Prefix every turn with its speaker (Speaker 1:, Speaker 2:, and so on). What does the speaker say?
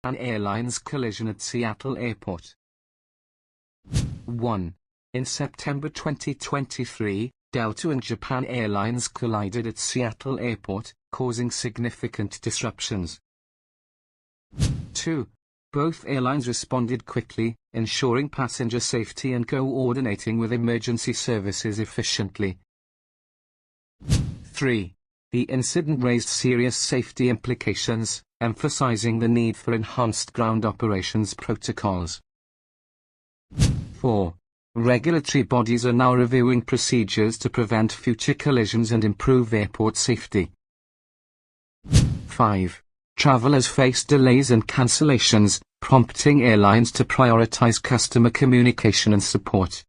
Speaker 1: Japan Airlines collision at Seattle Airport. 1. In September 2023, Delta and Japan Airlines collided at Seattle Airport, causing significant disruptions. 2. Both airlines responded quickly, ensuring passenger safety and coordinating with emergency services efficiently. 3. The incident raised serious safety implications, emphasizing the need for enhanced ground operations protocols. 4. Regulatory bodies are now reviewing procedures to prevent future collisions and improve airport safety. 5. Travelers face delays and cancellations, prompting airlines to prioritize customer communication and support.